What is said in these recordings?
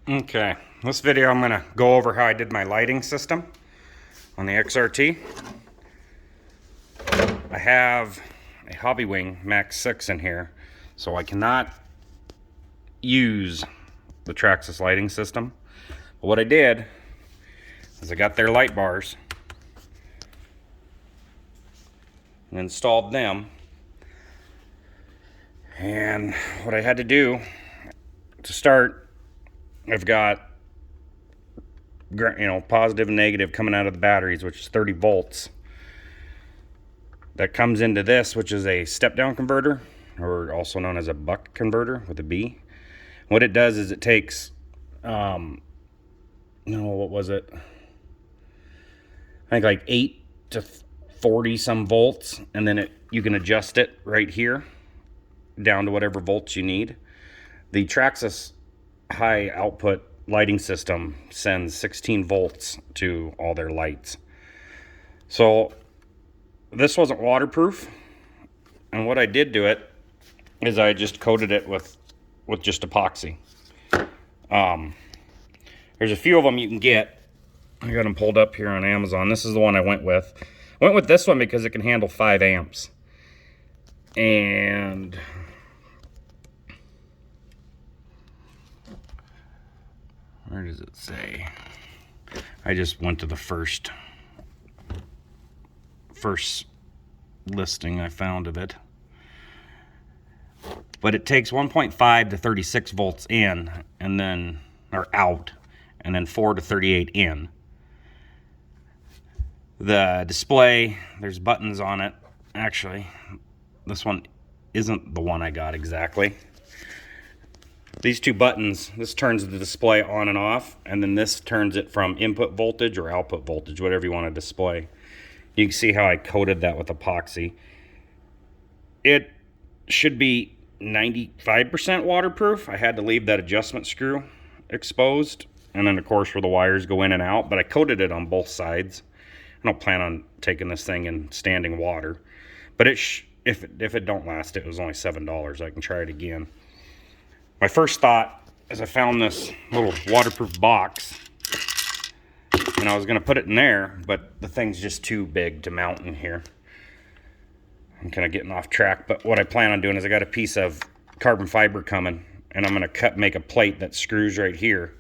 Okay, this video I'm going to go over how I did my lighting system on the XRT. I have a Hobbywing Max 6 in here, so I cannot use the Traxxas lighting system. But what I did is I got their light bars and installed them. And what I had to do to start, I've got positive and negative coming out of the batteries, which is 30 volts. That comes into this, which is a step-down converter, or also known as a buck converter with a B. What it does is it takes, what was it? I think like 8 to 40 some volts, and then you can adjust it right here down to whatever volts you need. The Traxxas high output lighting system sends 16 volts to all their lights. So this wasn't waterproof, and what I did to it is I just coated it with just epoxy. There's a few of them you can get. I got them pulled up here on Amazon. This is the one I went with. I went with this one because it can handle 5 amps. And where does it say? I just went to the first listing I found of it. But it takes 1.5 to 36 volts in, and then, or out, and then 4 to 38 in. The display, there's buttons on it. Actually, this one isn't the one I got exactly. These two buttons, this turns the display on and off, and then this turns it from input voltage or output voltage, whatever you want to display. You can see how I coated that with epoxy. It should be 95% waterproof. I had to leave that adjustment screw exposed, and then of course where the wires go in and out, but I coated it on both sides. I don't plan on taking this thing in standing water, but if it don't last, it was only $7. I can try it again. My first thought is I found this little waterproof box, and I was going to put it in there, but the thing's just too big to mount in here. I'm kind of getting off track, but what I plan on doing is I got a piece of carbon fiber coming, and I'm going to make a plate that screws right here,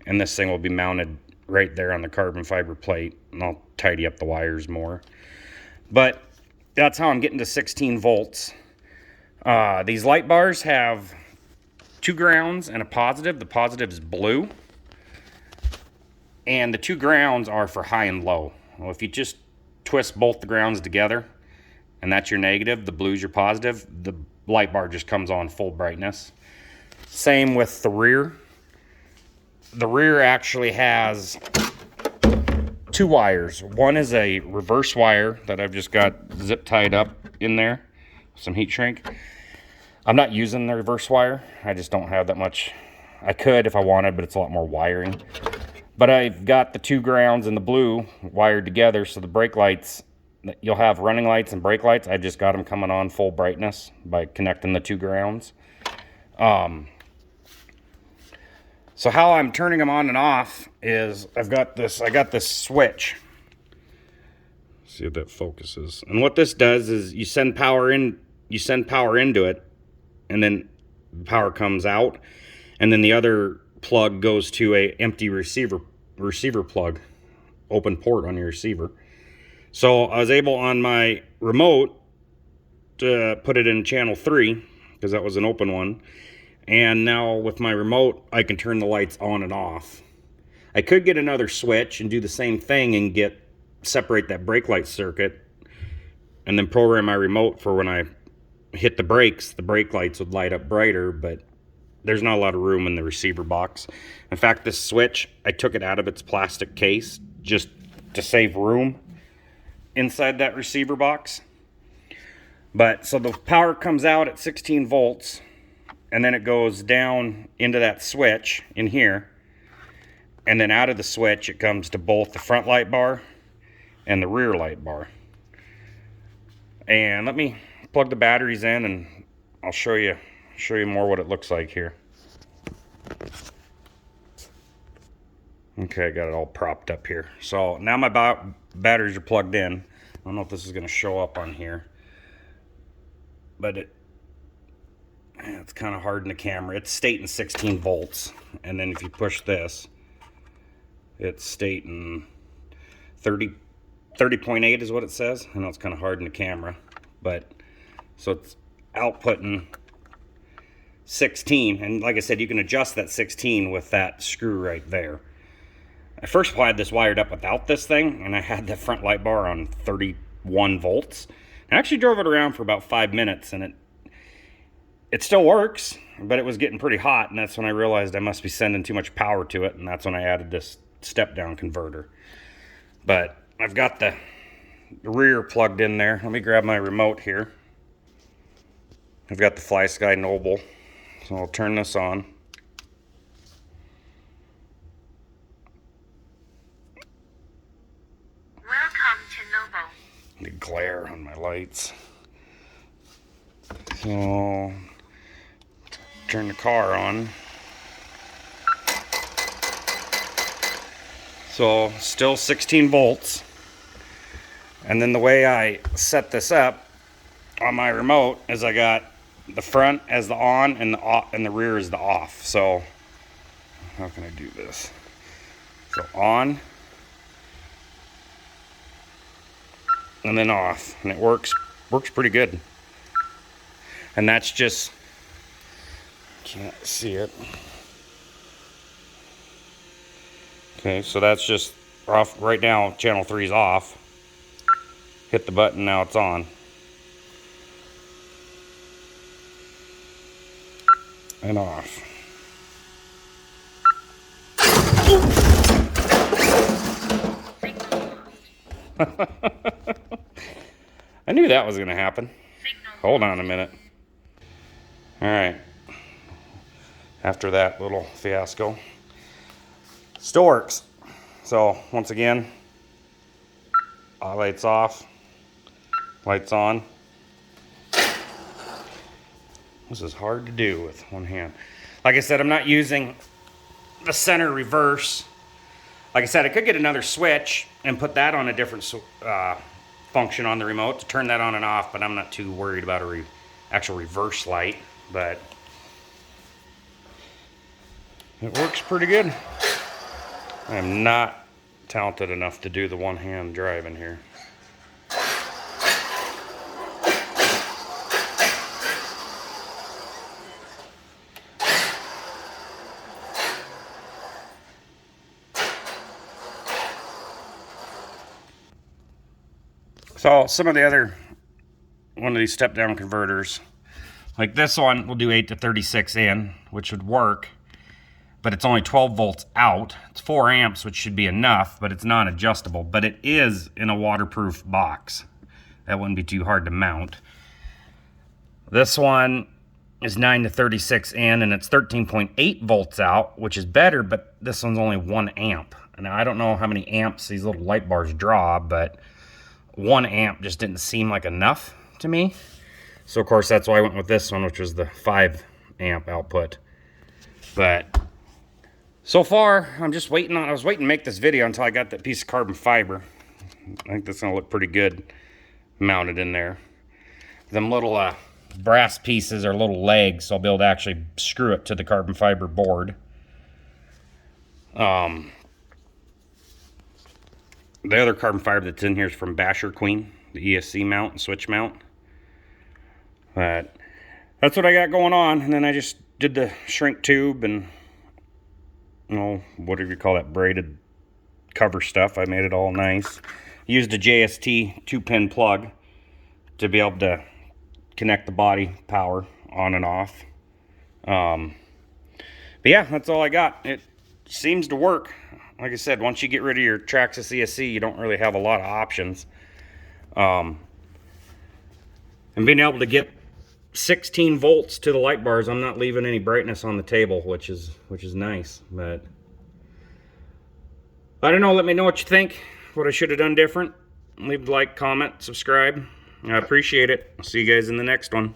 and this thing will be mounted right there on the carbon fiber plate, and I'll tidy up the wires more. But that's how I'm getting to 16 volts. These light bars have 2 grounds and a positive. The positive is blue, and the 2 grounds are for high and low. Well, if you just twist both the grounds together, and that's your negative, the blue's your positive, the light bar just comes on full brightness. Same with the rear. The rear actually has 2 wires. One is a reverse wire that I've just got zip tied up in there, some heat shrink. I'm not using the reverse wire. I just don't have that much. I could if I wanted, but it's a lot more wiring. But I've got the 2 grounds and the blue wired together, so the brake lights, you'll have running lights and brake lights. I just got them coming on full brightness by connecting the 2 grounds. So how I'm turning them on and off is I got this switch. See if that focuses. And what this does is you send power into it, and then power comes out, and then the other plug goes to a empty receiver plug, open port on your receiver. So I was able on my remote to put it in channel 3 because that was an open one, and now with my remote I can turn the lights on and off. I could get another switch and do the same thing and separate that brake light circuit, and then program my remote for when I hit the brakes, the brake lights would light up brighter, but there's not a lot of room in the receiver box. In fact, this switch, I took it out of its plastic case just to save room inside that receiver box. But so the power comes out at 16 volts, and then it goes down into that switch in here, and then out of the switch it comes to both the front light bar and the rear light bar. And let me plug the batteries in, and I'll show you more what it looks like here. Okay, I got it all propped up here. So now my batteries are plugged in. I don't know if this is going to show up on here, but it's kind of hard in the camera. It's stating 16 volts, and then if you push this, it's stating 30.8 is what it says. I know it's kind of hard in the camera, but so it's outputting 16, and like I said, you can adjust that 16 with that screw right there. I first had this wired up without this thing, and I had the front light bar on 31 volts. I actually drove it around for about 5 minutes, and it still works, but it was getting pretty hot, and that's when I realized I must be sending too much power to it, and that's when I added this step-down converter. But I've got the rear plugged in there. Let me grab my remote here. I've got the FlySky Noble, so I'll turn this on. Welcome to Noble. The glare on my lights. So, turn the car on. So, still 16 volts. And then the way I set this up on my remote is I got the front as the on and the rear is the off. So, how can I do this? So, on. And then off, and it works pretty good. And that's just, can't see it. Okay, so that's just off right now. Channel 3 is off. Hit the button, now it's on. And off. I knew that was going to happen. Hold on a minute. All right. After that little fiasco, still works. So once again, lights off, lights on. This is hard to do with one hand. Like I said, I'm not using the center reverse. Like I said, I could get another switch and put that on a different function on the remote to turn that on and off, but I'm not too worried about a actual reverse light. But it works pretty good. I am not talented enough to do the one-hand driving here. So some of the other one of these step-down converters, like this one, will do 8 to 36 in, which would work, but it's only 12 volts out. It's 4 amps, which should be enough, but it's not adjustable. But it is in a waterproof box. That wouldn't be too hard to mount. This one is 9 to 36 in, and it's 13.8 volts out, which is better, but this one's only 1 amp. Now, I don't know how many amps these little light bars draw, but 1 amp just didn't seem like enough to me. So of course that's why I went with this one, which was the 5 amp output. But so far I was waiting to make this video until I got that piece of carbon fiber. I think that's gonna look pretty good mounted in there. Them little brass pieces are little legs, so I'll be able to actually screw it to the carbon fiber board. The other carbon fiber that's in here is from Basher Queen, the ESC mount and switch mount. But that's what I got going on. And then I just did the shrink tube and, you know, whatever you call that, braided cover stuff. I made it all nice. Used a JST 2-pin plug to be able to connect the body power on and off. But yeah, that's all I got. It seems to work. Like I said, once you get rid of your Traxxas ESC, you don't really have a lot of options. And being able to get 16 volts to the light bars, I'm not leaving any brightness on the table, which is nice. But I don't know. Let me know what you think. What I should have done different. Leave a like, comment, subscribe. I appreciate it. I'll see you guys in the next one.